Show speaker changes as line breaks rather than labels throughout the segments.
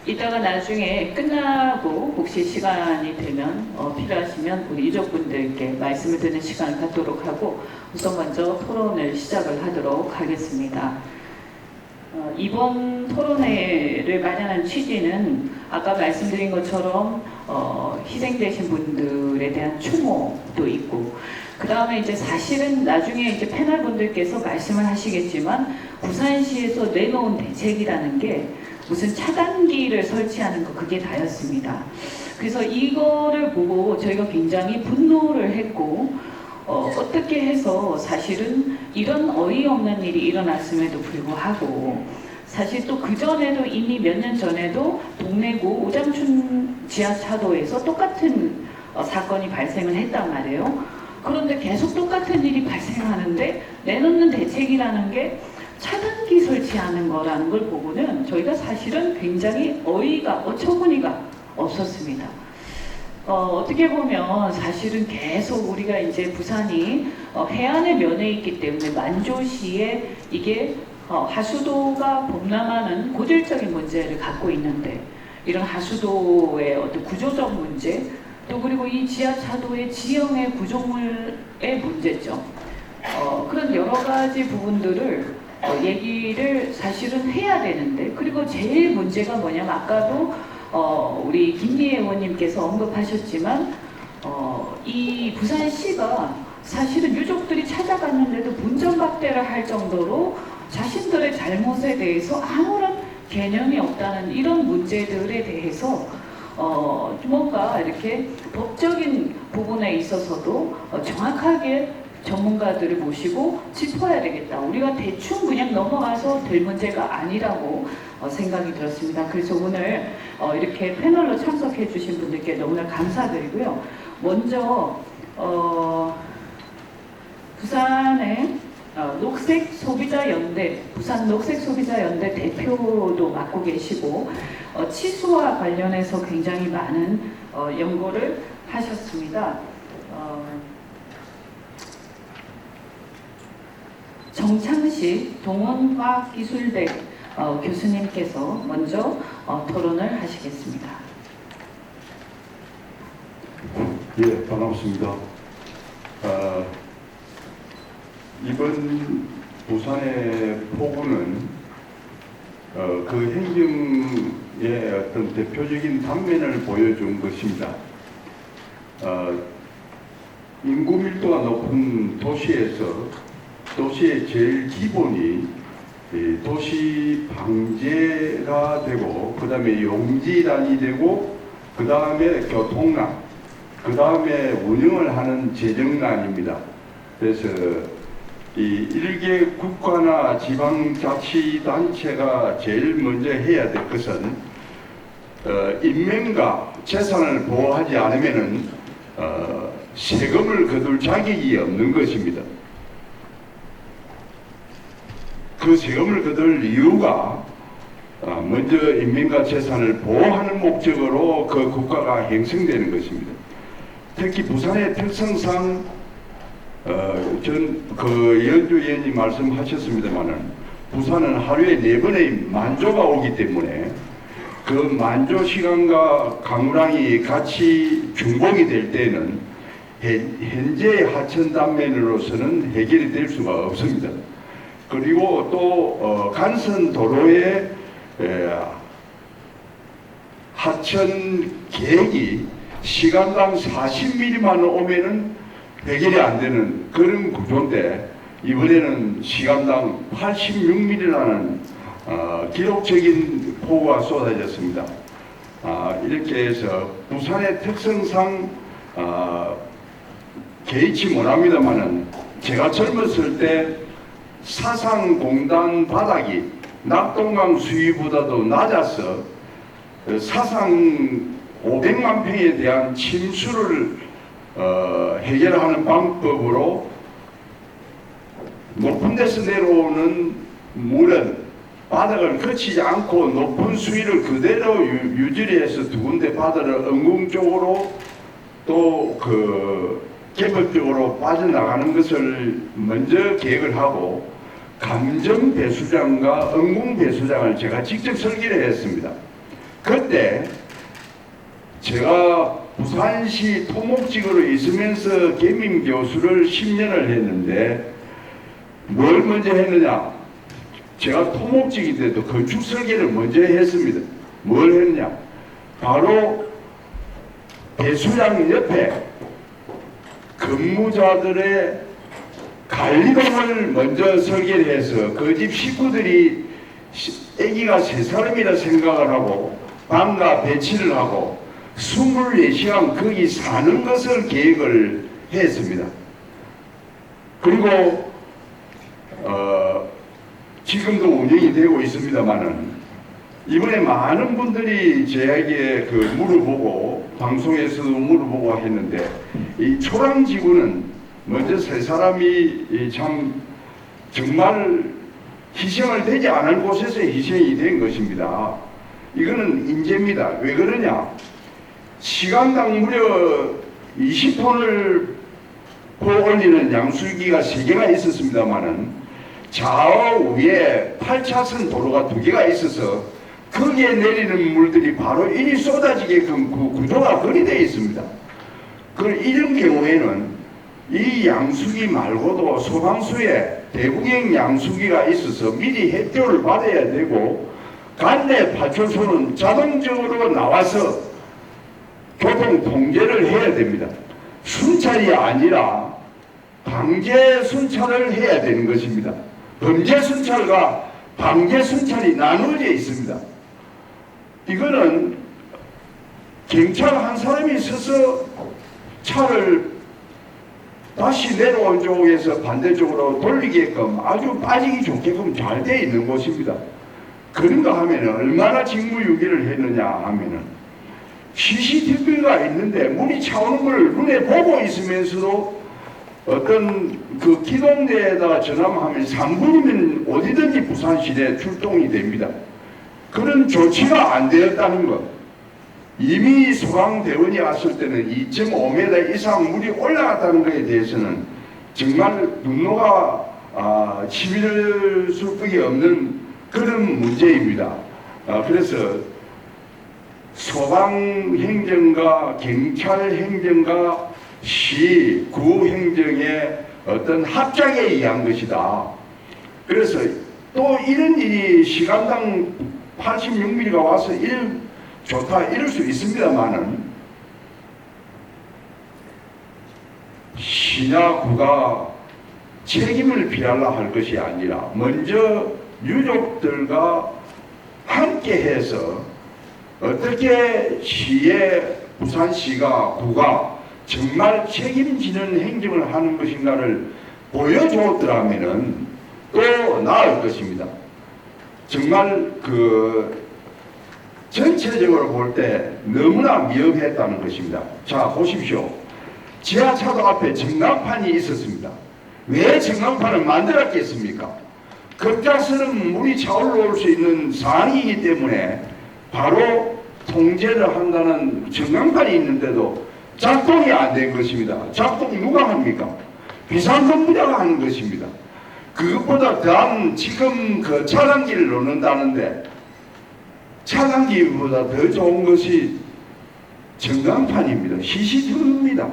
이따가 나중에 끝나고 혹시 시간이 되면 필요하시면 우리 유족분들께 말씀을 드리는 시간을 갖도록 하고 우선 먼저 토론을 시작을 하도록 하겠습니다. 이번 토론회를 마련한 취지는 아까 말씀드린 것처럼 희생되신 분들에 대한 추모도 있고 그 다음에 이제 사실은 나중에 이제 패널 분들께서 말씀을 하시겠지만 부산시에서 내놓은 대책이라는 게 무슨 차단기를 설치하는 거 그게 다였습니다. 그래서 이거를 보고 저희가 굉장히 분노를 했고 어떻게 해서 사실은 이런 어이없는 일이 일어났음에도 불구하고 사실 또 그전에도 이미 몇 년 전에도 동래구 오장춘 지하차도에서 똑같은 사건이 발생을 했단 말이에요. 그런데 계속 똑같은 일이 발생하는데 내놓는 대책이라는 게 차단기 설치하는 거라는 걸 보고는 저희가 사실은 굉장히 어처구니가 없었습니다. 어떻게 보면 사실은 계속 우리가 이제 부산이 해안의 면에 있기 때문에 만조시에 이게 하수도가 범람하는 고질적인 문제를 갖고 있는데 이런 하수도의 어떤 구조적 문제 또 그리고 이 지하차도의 지형의 구조물의 문제점 그런 여러 가지 부분들을 얘기를 사실은 해야 되는데 그리고 제일 문제가 뭐냐면 아까도 우리 김미애 의원님께서 언급하셨지만 이 부산시가 사실은 유족들이 찾아갔는데도 문전박대를 할 정도로 자신들의 잘못에 대해서 아무런 개념이 없다는 이런 문제들에 대해서 뭔가 이렇게 법적인 부분에 있어서도 정확하게 전문가들을 모시고 짚어야 되겠다. 우리가 대충 그냥 넘어가서 될 문제가 아니라고 생각이 들었습니다. 그래서 오늘 이렇게 패널로 참석해 주신 분들께 너무나 감사드리고요. 먼저 부산의 녹색소비자연대, 부산 녹색소비자연대 대표도 맡고 계시고 치수와 관련해서 굉장히 많은 연구를 하셨습니다. 정창식 동원과학기술대 교수님께서 먼저 토론을 하시겠습니다.
예, 반갑습니다. 이번 부산의 폭우는 그 행정의 어떤 대표적인 단면을 보여준 것입니다. 인구 밀도가 높은 도시의 제일 기본이 도시 방제가 되고 그 다음에 용지란이 되고 그 다음에 교통난 그 다음에 운영을 하는 재정난입니다. 그래서 이 일개 국가나 지방자치단체가 제일 먼저 해야 될 것은 인명과 재산을 보호하지 않으면은 세금을 거둘 자격이 없는 것입니다. 그 세금을 거둘 이유가 먼저 인민과 재산을 보호하는 목적으로 그 국가가 형성되는 것입니다. 특히 부산의 특성상 연주 의원님 말씀하셨습니다만은 부산은 하루에 4번의 만조가 오기 때문에 그 만조 시간과 강우량이 같이 중복이 될 때는 현재의 하천 단면으로서는 해결이 될 수가 없습니다. 그리고 또 간선 도로의 하천 계획이 시간당 40mm만 오면은 해결이 안 되는 그런 구조인데 이번에는 시간당 86mm라는 기록적인 폭우가 쏟아졌습니다. 이렇게 해서 부산의 특성상 개의치 못합니다만은 제가 젊었을 때 사상공단 바닥이 낙동강 수위보다도 낮아서 사상 500만 평에 대한 침수를 해결하는 방법으로 높은 데서 내려오는 물은 바닥을 거치지 않고 높은 수위를 그대로 유지를 해서 두 군데 바다를 응궁적으로 또 개법적으로 빠져나가는 것을 먼저 계획을 하고 감정 배수장과 응궁 배수장을 제가 직접 설계를 했습니다. 그때 제가 부산시 토목직으로 있으면서 계민 교수를 10년을 했는데 뭘 먼저 했느냐? 제가 토목직인데도 건축 설계를 먼저 했습니다. 뭘 했냐? 바로 배수장 옆에 근무자들의 관리동을 먼저 설계를 해서 그 집 식구들이 아기가 3사람이라 생각을 하고 방과 배치를 하고 24시간 거기 사는 것을 계획을 했습니다. 그리고 지금도 운영이 되고 있습니다만은 이번에 많은 분들이 저에게 물어보고 방송에서도 물어보고 했는데 이 초랑지구는 먼저 3사람이 참 정말 희생을 되지 않을 곳에서 희생이 된 것입니다. 이거는 인재입니다. 왜 그러냐? 시간당 무려 20톤을 올리는 양수기가 3개가 있었습니다만은 좌우에 8차선 도로가 2개가 있어서 거기에 내리는 물들이 바로 이리 쏟아지게끔 그 구조가 그리 되어 있습니다. 이런 경우에는 이 양수기 말고도 소방수에 대구경 양수기가 있어서 미리 협조를 받아야 되고 관내 파출소는 자동적으로 나와서 교통 통제를 해야 됩니다. 순찰이 아니라 방제 순찰을 해야 되는 것입니다. 범죄 순찰과 방제 순찰이 나누어져 있습니다. 이거는 경찰 한 사람이 서서 차를 다시 내려온 쪽에서 반대쪽으로 돌리게끔 아주 빠지기 좋게끔 잘 되어 있는 곳입니다. 그런가 하면은 얼마나 직무유기를 했느냐 하면은 CCTV가 있는데 문이 차오는 걸 눈에 보고 있으면서도 어떤 그 기동대에다가 전화하면 3분이면 어디든지 부산시내에 출동이 됩니다. 그런 조치가 안 되었다는 것. 이미 소방대원이 왔을 때는 2.5m 이상 물이 올라갔다는 것에 대해서는 정말 분노가 치밀을 수밖에 없는 그런 문제입니다. 그래서 소방행정과 경찰행정과 시, 구 행정의 어떤 합작에 의한 것이다. 그래서 또 이런 일이 시간당 86mm가 와서 좋다 이럴 수 있습니다만은 시나 구가 책임을 비하려 할 것이 아니라 먼저 유족들과 함께 해서 어떻게 부산시가 구가 정말 책임지는 행정을 하는 것인가를 보여줬더라면은 또 나을 것입니다. 정말 전체적으로 볼 때 너무나 미흡했다는 것입니다. 자, 보십시오. 지하차도 앞에 전광판이 있었습니다. 왜 전광판을 만들었겠습니까? 급작스러운 물이 차올라올 수 있는 상황이기 때문에 바로 통제를 한다는 전광판이 있는데도 작동이 안 된 것입니다. 작동 누가 합니까? 비상근무자가 하는 것입니다. 그것보다 더한 지금 차단기를 놓는다는데 차단기보다 더 좋은 것이 전광판입니다. CCTV입니다.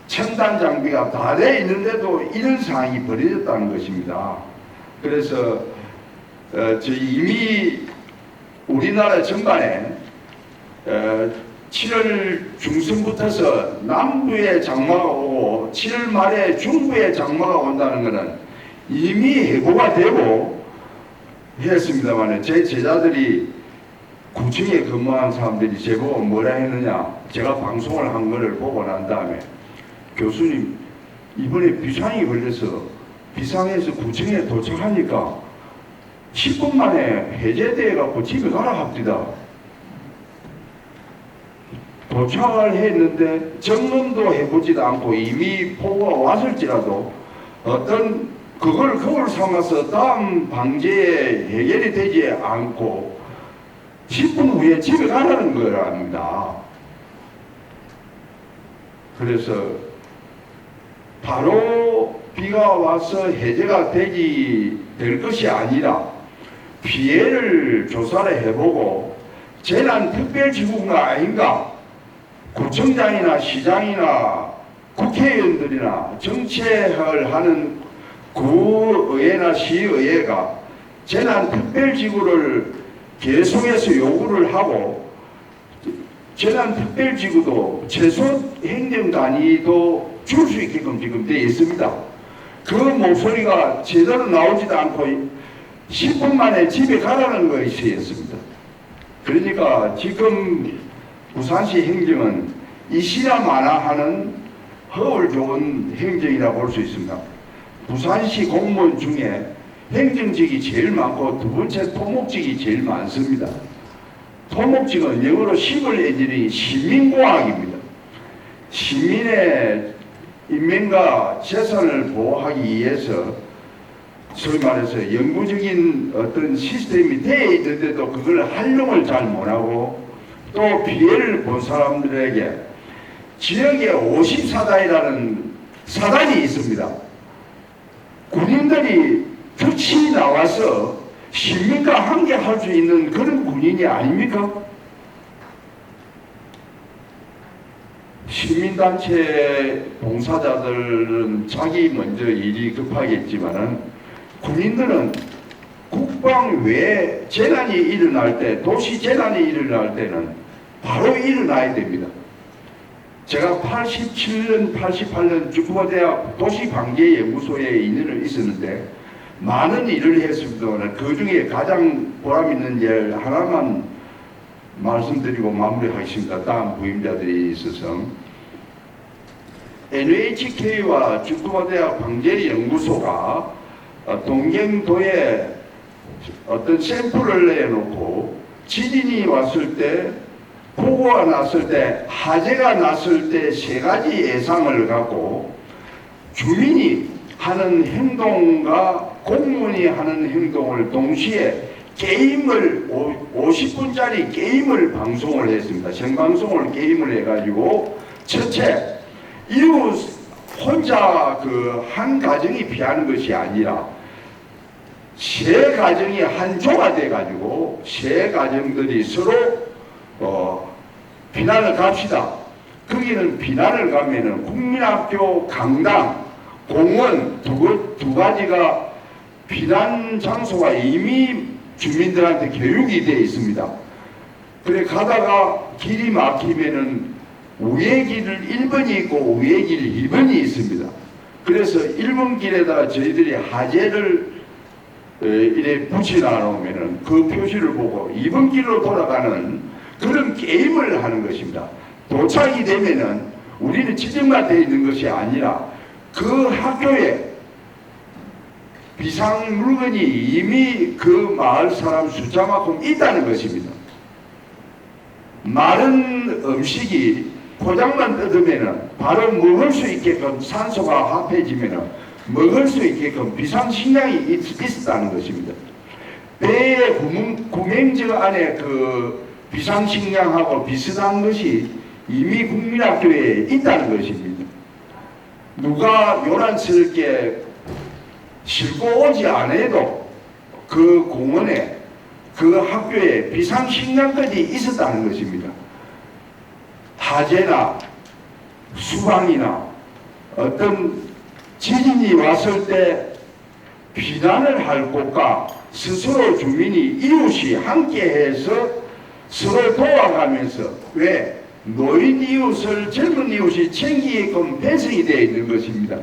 첨단 장비가 다 되어 있는데도 이런 상황이 벌어졌다는 것입니다. 그래서 이미 우리나라 전반에 7월 중순부터서 남부에 장마가 오고 7월 말에 중부에 장마가 온다는 것은 이미 해고가 되고 했습니다만 제 제자들이 구청에 근무한 사람들이 제보고 뭐라 했느냐, 제가 방송을 한 거를 보고 난 다음에 교수님 이번에 비상이 걸려서 비상에서 구청에 도착하니까 10분 만에 해제돼 갖고 집에 가라 합디다. 도착을 했는데 점검도 해보지도 않고 이미 폭우가 왔을지라도 어떤 그걸 삼아서 다음 방제에 해결이 되지 않고 10분 후에 집에 가라는 거랍니다. 그래서 바로 비가 와서 해제가 되기 될 것이 아니라 피해를 조사를 해보고 재난특별지구가 아닌가, 구청장이나 시장이나 국회의원들이나 정책을 하는 구의회나 시의회가 재난특별지구를 계속해서 요구를 하고, 재난특별지구도 최소 행정단위도 줄 수 있게끔 지금 되어 있습니다. 그 목소리가 제대로 나오지도 않고 10분 만에 집에 가라는 것이었습니다. 그러니까 지금 부산시 행정은 이시나 마나 하는 허울 좋은 행정이라 볼 수 있습니다. 부산시 공무원 중에 행정직이 제일 많고 두 번째 토목직이 제일 많습니다. 토목직은 영어로 시블 엔지니어링 시민공학입니다. 시민의 인명과 재산을 보호하기 위해서 소위 말해서 영구적인 어떤 시스템이 되어 있는데도 그걸 활용을 잘 못하고, 또 피해를 본 사람들에게 지역에 50사단이라는 사단이 있습니다. 군인들이 같이 나와서 시민과 함께 할 수 있는 그런 군인이 아닙니까? 시민단체 봉사자들은 자기 먼저 일이 급하겠지만은 군인들은 국방 외에 재난이 일어날 때, 도시 재난이 일어날 때는 바로 일어나야 됩니다. 제가 87년, 88년 주쿠바대학 도시방재연구소에 인연을 있었는데 많은 일을 했습니다만 그 중에 가장 보람 있는 일 하나만 말씀드리고 마무리하겠습니다. 다음 부임자들이 있어서 NHK와 주쿠바대학 방재연구소가 동경도에 어떤 샘플을 내놓고 지진이 왔을 때, 폭우가 났을 때, 화재가 났을 때 세 가지 예상을 갖고 주민이 하는 행동과 공무원이 하는 행동을 동시에 게임을 50분짜리 게임을 방송을 했습니다. 생방송을 게임을 해가지고 첫째, 이웃 혼자 그 한 가정이 피하는 것이 아니라 세 가정이 한 조가 돼가지고 세 가정들이 서로 비난을 갑시다. 거기는 비난을 가면은 국민학교, 강당, 공원 두 가지가 비난 장소가 이미 주민들한테 교육이 되어 있습니다. 그래 가다가 길이 막히면은 우회 길을 1번이 있고 우회 길 2번이 있습니다. 그래서 1번 길에다가 저희들이 화재를 이래 붙여놔 놓으면은 그 표시를 보고 2번 길로 돌아가는 그런 게임을 하는 것입니다. 도착이 되면은 우리는 지정만 되어 있는 것이 아니라 그 학교에 비상 물건이 이미 그 마을 사람 숫자만큼 있다는 것입니다. 마른 음식이 포장만 뜯으면은 바로 먹을 수 있게끔 산소가 합해지면은 먹을 수 있게끔 비상식량이 있었다는 것입니다. 배의 구명저 안에 그 비상식량하고 비슷한 것이 이미 국민학교에 있다는 것입니다. 누가 요란스럽게 싣고 오지 않아도 그 공원에 그 학교에 비상식량까지 있었다는 것입니다. 화재나 수방이나 어떤 지진이 왔을 때 비난을 할 곳과 스스로 주민이 이웃이 함께해서 서로 도와가면서 왜 노인 이웃을 젊은 이웃이 챙기게끔 배성이 되어 있는 것입니다.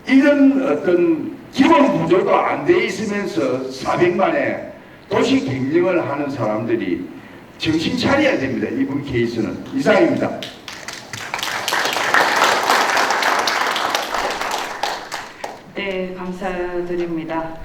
이런 어떤 기본 구조도 안 돼 있으면서 400만의 도시 경영을 하는 사람들이 정신 차려야 됩니다. 이번 케이스는 이상입니다.
네, 감사드립니다.